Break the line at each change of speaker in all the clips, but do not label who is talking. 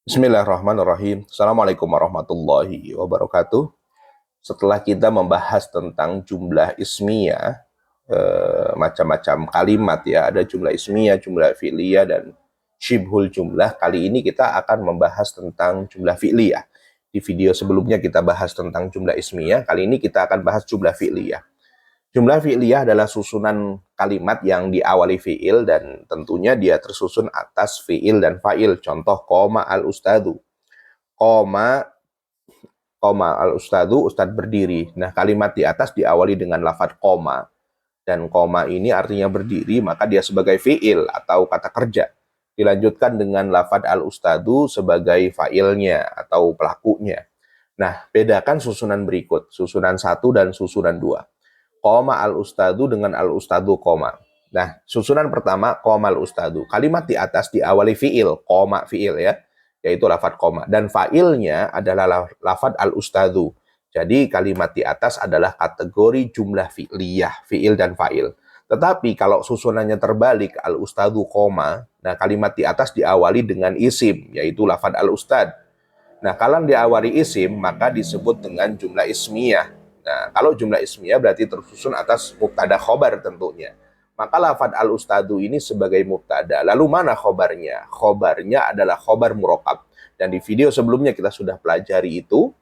Bismillahirrahmanirrahim. Assalamualaikum warahmatullahi wabarakatuh. Setelah kita membahas tentang jumlah ismiyah, macam-macam kalimat ya, ada jumlah ismiyah, jumlah fi'liyah, dan syibhul jumlah. Kali ini kita akan membahas tentang jumlah fi'liyah. Di video sebelumnya kita bahas tentang jumlah ismiyah, kali ini kita akan bahas jumlah fi'liyah. Jumlah fi'liyah adalah susunan kalimat yang diawali fi'il dan tentunya dia tersusun atas fi'il dan fa'il. Contoh, koma al-ustadu. Koma, al-ustadu, ustad berdiri. Nah, kalimat di atas diawali dengan lafadz koma. Dan koma ini artinya berdiri, maka dia sebagai fi'il atau kata kerja. Dilanjutkan dengan lafadz al-ustadu sebagai fa'ilnya atau pelakunya. Nah, bedakan susunan berikut, susunan 1 dan susunan 2. Koma al-ustadu dengan al-ustadu koma. Nah, susunan pertama, koma al-ustadu. Kalimat di atas diawali fi'il, koma fi'il ya, yaitu lafadz koma. Dan fa'ilnya adalah lafadz al-ustadu. Jadi kalimat di atas adalah kategori jumlah fi'liyah, fi'il dan fa'il. Tetapi kalau susunannya terbalik, al-ustadu koma, nah kalimat di atas diawali dengan isim, yaitu lafadz al-ustad. Nah, kalau diawali isim, maka disebut dengan jumlah ismiyah. Nah, kalau jumlah ismiyah berarti tersusun atas mubtada khobar tentunya. Maka lafadz al-ustadu ini sebagai mubtada. Lalu mana khobarnya? Khobarnya adalah khobar murokab. Dan di video sebelumnya kita sudah pelajari itu.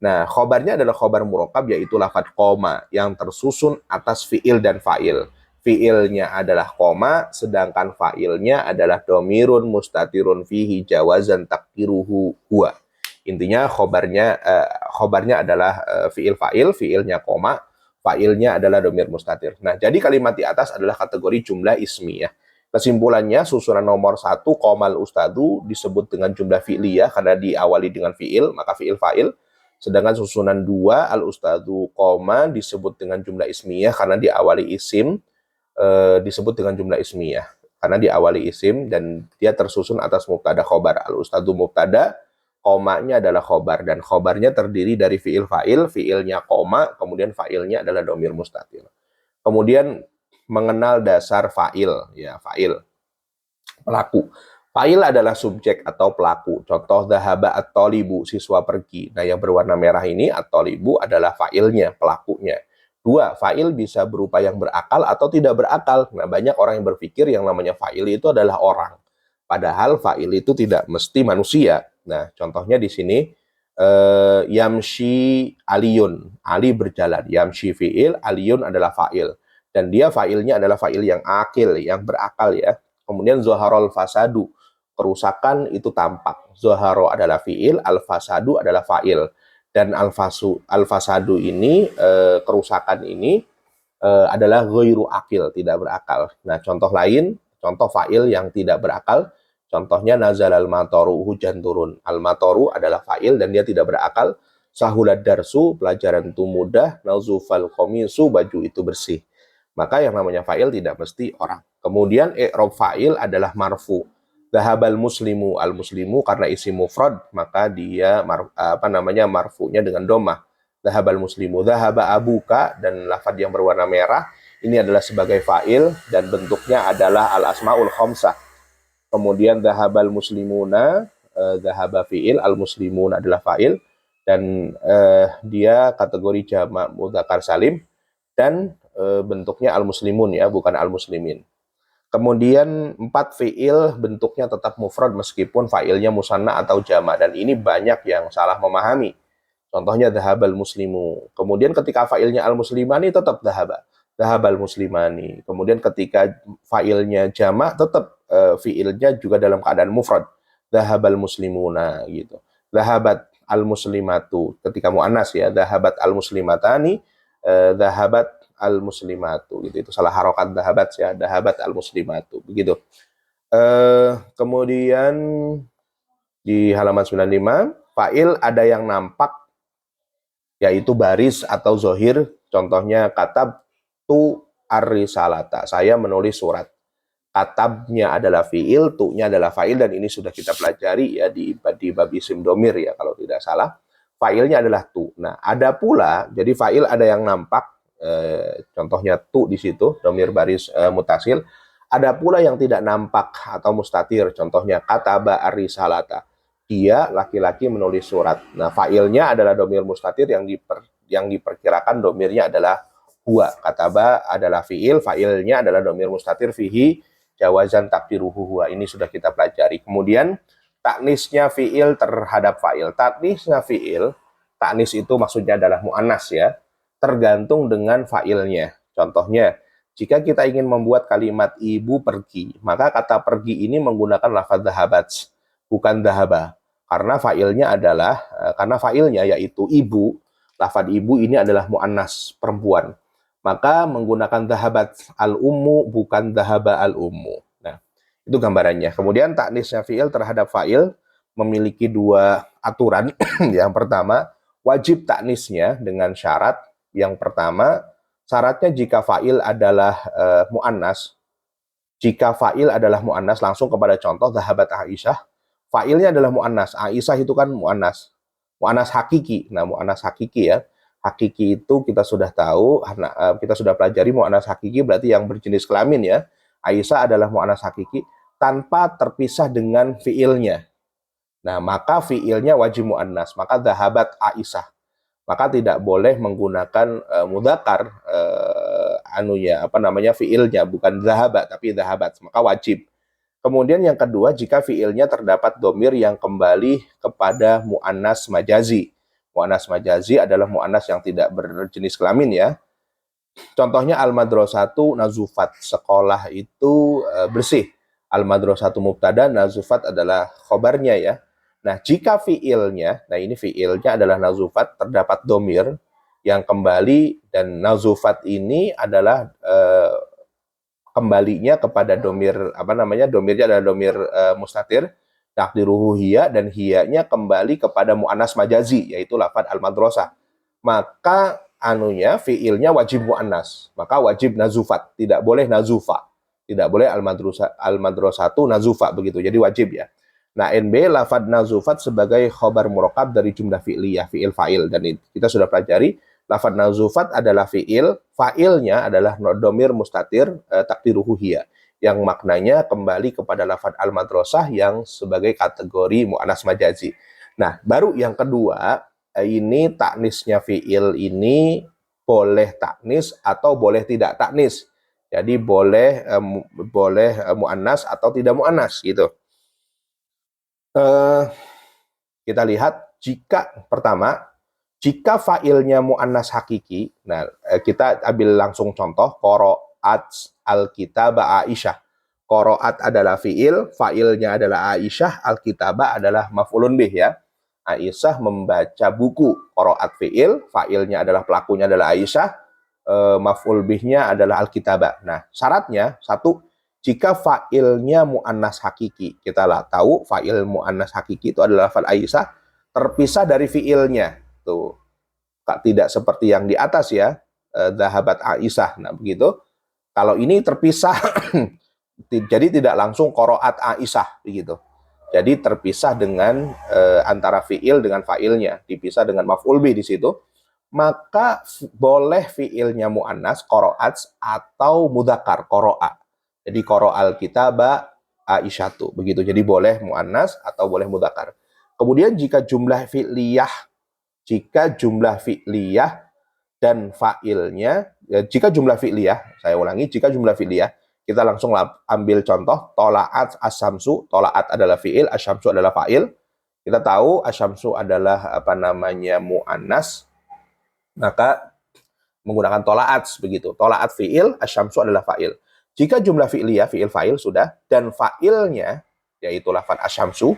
Nah, khobarnya adalah khobar murokab, yaitu lafadz koma yang tersusun atas fi'il dan fa'il. Fi'ilnya adalah koma, sedangkan fa'ilnya adalah domirun mustatirun fihi jawazan takdiruhu huwa. Intinya khobarnya adalah fi'il fa'il, fi'ilnya koma, fa'ilnya adalah domir mustatir. Nah, jadi kalimat di atas adalah kategori jumlah ismiyah. Kesimpulannya, susunan nomor 1, komal ustadu, disebut dengan jumlah fi'liyah karena diawali dengan fi'il, maka fi'il fa'il. Sedangkan susunan 2, al ustadu koma, disebut dengan jumlah ismiyah karena diawali isim, disebut dengan jumlah ismiyah karena diawali isim dan dia tersusun atas mubtada khobar. Al ustadu mubtada, komanya adalah khobar, dan khobarnya terdiri dari fi'il fa'il, fi'ilnya koma, kemudian fa'ilnya adalah domir mustatir. Kemudian mengenal dasar fa'il, ya fa'il, pelaku. Fa'il adalah subjek atau pelaku. Contoh, dhahaba at-tolibu, siswa pergi. Nah, yang berwarna merah ini, at-tolibu adalah fa'ilnya, pelakunya. 2, fa'il bisa berupa yang berakal atau tidak berakal. Nah, banyak orang yang berpikir yang namanya fa'il itu adalah orang. Padahal fa'il itu tidak mesti manusia. Nah, contohnya di sini, yamshi aliyun, Ali berjalan. Yamshi fi'il, aliyun adalah fa'il. Dan dia fa'ilnya adalah fa'il yang akil, yang berakal ya. Kemudian zoharol fasadu, kerusakan itu tampak. Zoharo adalah fi'il, al-fasadu adalah fa'il. Dan al-fasadu ini, kerusakan ini adalah ghairu akil, tidak berakal. Nah, contoh lain, contoh fa'il yang tidak berakal, contohnya nazal al-matoru, hujan turun. Al-matoru adalah fa'il dan dia tidak berakal. Sahulad darsu, pelajaran itu mudah. Nazufal komisu, baju itu bersih. Maka yang namanya fa'il tidak mesti orang. Kemudian i'rab fa'il adalah marfu. Dhahabal muslimu, al-muslimu karena isim mufrad, maka dia marfunya dengan domah. Dhahabal muslimu, dhahaba abuka, dan lafadz yang berwarna merah ini adalah sebagai fa'il dan bentuknya adalah al-asmaul khamsah. Kemudian dhahabal muslimuna, dhahaba fi'il, al-muslimun adalah fa'il, dan dia kategori jamak mudzakkar salim, dan bentuknya al-muslimun ya, bukan al-muslimin. Kemudian 4, fi'il bentuknya tetap mufrad meskipun fa'ilnya musanna atau jamak, dan ini banyak yang salah memahami. Contohnya dhahabal muslimu. Kemudian ketika fa'ilnya al-muslimani tetap dhahaba. Dhahabal muslimani. Kemudian ketika fa'ilnya jamak tetap fi'ilnya juga dalam keadaan mufrad. Dhahabal muslimuna gitu. Dhahabat al-muslimatu ketika muannas ya. Dhahabat al-muslimatani, dhahabat al-muslimatu gitu. Itu salah harokat dhahabat ya, dhahabat al-muslimatu begitu. Kemudian di halaman 95, fa'il ada yang nampak yaitu baris atau zohir. Contohnya katab tu ar-risalata, saya menulis surat. Katabnya adalah fi'il, tu-nya adalah fa'il, dan ini sudah kita pelajari ya di bab isim domir ya kalau tidak salah. Fa'ilnya adalah tu. Nah, ada pula, jadi fa'il ada yang nampak, contohnya tu di situ, domir baris mutasil. Ada pula yang tidak nampak atau mustatir, contohnya kataba ar-risalata. dia laki-laki menulis surat. Nah, fa'ilnya adalah domir mustatir yang diperkirakan domirnya adalah huwa. Kataba adalah fi'il, fa'ilnya adalah domir mustatir fihi jawazan takdiruhu huwa. Ini sudah kita pelajari. Kemudian taknisnya fi'il terhadap fa'il. Taknisnya fi'il, taknis itu maksudnya adalah mu'annas ya, tergantung dengan fa'ilnya. Contohnya, jika kita ingin membuat kalimat ibu pergi, maka kata pergi ini menggunakan lafaz dhahabat, bukan dhahaba. Karena fa'ilnya yaitu ibu, lafaz ibu ini adalah mu'annas, perempuan. Maka menggunakan dhahabat al-ummu, bukan dhahaba al-ummu. Nah, itu gambarannya. Kemudian taknisnya fi'il terhadap fa'il memiliki dua aturan. Yang pertama, wajib taknisnya dengan syarat. Yang pertama, syaratnya jika fa'il adalah mu'annas. Jika fa'il adalah mu'annas, langsung kepada contoh dhahabat Aisyah. Fa'ilnya adalah mu'annas. Aisyah itu kan mu'annas. Mu'annas hakiki. Nah, mu'annas hakiki ya. Hakiki itu kita sudah tahu, kita sudah pelajari mu'annas hakiki berarti yang berjenis kelamin ya. Aisyah adalah mu'annas hakiki tanpa terpisah dengan fi'ilnya. Nah, maka fi'ilnya wajib mu'annas. Maka dhahabat Aisyah. Maka tidak boleh menggunakan mudzakkar fiilnya, bukan dhahaba tapi dhahabat, maka wajib. Kemudian yang kedua, jika fiilnya terdapat domir yang kembali kepada mu'annas majazi. Mu'annas majazi adalah mu'annas yang tidak berjenis kelamin ya. Contohnya al-madrasatu nazufat, sekolah itu bersih. Al-madrasatu mubtada, nazufat adalah khobarnya ya. Nah, jika fiilnya, nah ini fiilnya adalah nazufat, terdapat domir yang kembali, dan nazufat ini adalah kembalinya kepada domir, domirnya adalah domir mustatir, takdiruhu hiya, dan hiyanya kembali kepada mu'annas majazi, yaitu lafad al-madrasah. Maka fiilnya wajib mu'annas, maka wajib nazufat, tidak boleh nazufa, tidak boleh al-madrasatu nazufa, begitu, jadi wajib ya. Nah, NB lafad nazufat sebagai khobar murakab dari jumlah fi'liyah, fi'il fa'il, dan kita sudah pelajari lafad nazufat adalah fi'il, fa'ilnya adalah domir mustatir takdiruhu hiya, yang maknanya kembali kepada lafad al-madrasah yang sebagai kategori mu'annas majazi. Nah, baru yang kedua, ini taknisnya fi'il ini boleh taknis atau boleh tidak taknis. Jadi boleh mu'annas atau tidak mu'annas gitu. Kita lihat, jika fa'ilnya mu'annas hakiki, nah kita ambil langsung contoh, qoro'at al-kitaba Aisyah. Qoro'at adalah fi'il, fa'ilnya adalah Aisyah, al-kitaba adalah maf'ulun bih ya. Aisyah membaca buku, qoro'at fi'il, fa'ilnya adalah pelakunya adalah Aisyah, maf'ul bihnya adalah al-kitaba. Nah, syaratnya, satu, jika fa'ilnya mu'annas hakiki, kita tahu fa'il mu'annas hakiki itu adalah fa'il Aisyah, terpisah dari fi'ilnya. Tuh, tidak seperti yang di atas ya, dhahabat Aisyah. Nah, begitu. Kalau ini terpisah, jadi tidak langsung qoro'at Aisyah, begitu. Jadi terpisah dengan antara fi'il dengan fa'ilnya, dipisah dengan maf'ul bih di situ. Maka boleh fi'ilnya mu'annas, qoro'at, atau mudzakkar, qoro'a. Jadi qoro'al kitaba Aisyatu, begitu. Jadi boleh mu'annas atau boleh mudzakkar. Kemudian jika jumlah fi'liyah dan fa'ilnya, jika jumlah fi'liyah, kita langsung ambil contoh, tola'at asyamsu, tola'at adalah fi'il, asyamsu adalah fa'il. Kita tahu asyamsu adalah mu'annas, maka menggunakan tola'at, begitu. Tola'at fi'il, asyamsu adalah fa'il. Jika jumlah fi'liyah, fi'il fa'il sudah, dan fa'ilnya, yaitu lafaz asyamsu,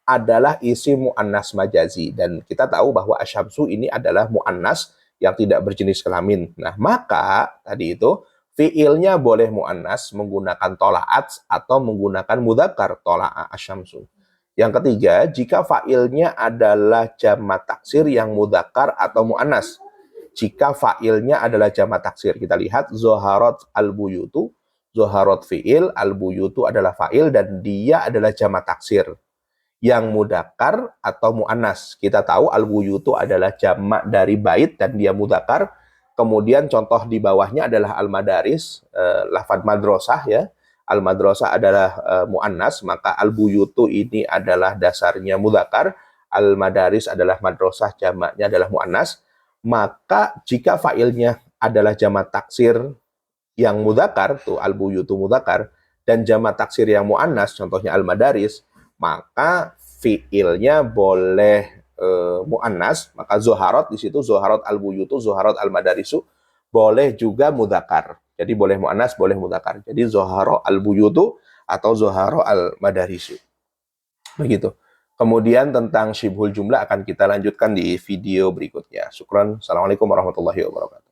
adalah isim mu'annas majazi. Dan kita tahu bahwa asyamsu ini adalah mu'annas yang tidak berjenis kelamin. Nah, maka tadi itu, fi'ilnya boleh mu'annas menggunakan tola'at atau menggunakan mudzakkar, tola'a asyamsu. Yang ketiga, jika fa'ilnya adalah jamak taksir yang mudzakkar atau mu'annas. Jika fa'ilnya adalah jamak taksir, kita lihat zoharot al-buyutu, zoharot fi'il, al-buyutu adalah fa'il, dan dia adalah jamak taksir yang mudzakkar atau mu'annas. Kita tahu al-buyutu adalah jamak dari bait dan dia mudzakkar. Kemudian contoh di bawahnya adalah al-madaris, lafaz madrasah ya. al-madrasah adalah mu'annas, maka al-buyutu ini adalah dasarnya mudzakkar, al-madaris adalah madrasah, jamaknya adalah mu'annas. Maka jika fa'ilnya adalah jamak taksir yang mudzakkar, tuh al-buyutu mudzakkar, dan jamak taksir yang mu'annas, contohnya al-madaris, maka fi'ilnya boleh mu'annas, maka zoharot di situ, zoharot al-buyutu, zoharot al-madarisu, boleh juga mudzakkar. Jadi boleh mu'annas, boleh mudzakkar. Jadi zoharo al-buyutu atau zoharo al-madarisu. Begitu. Kemudian tentang syibhul jumlah akan kita lanjutkan di video berikutnya. Syukran. Assalamualaikum warahmatullahi wabarakatuh.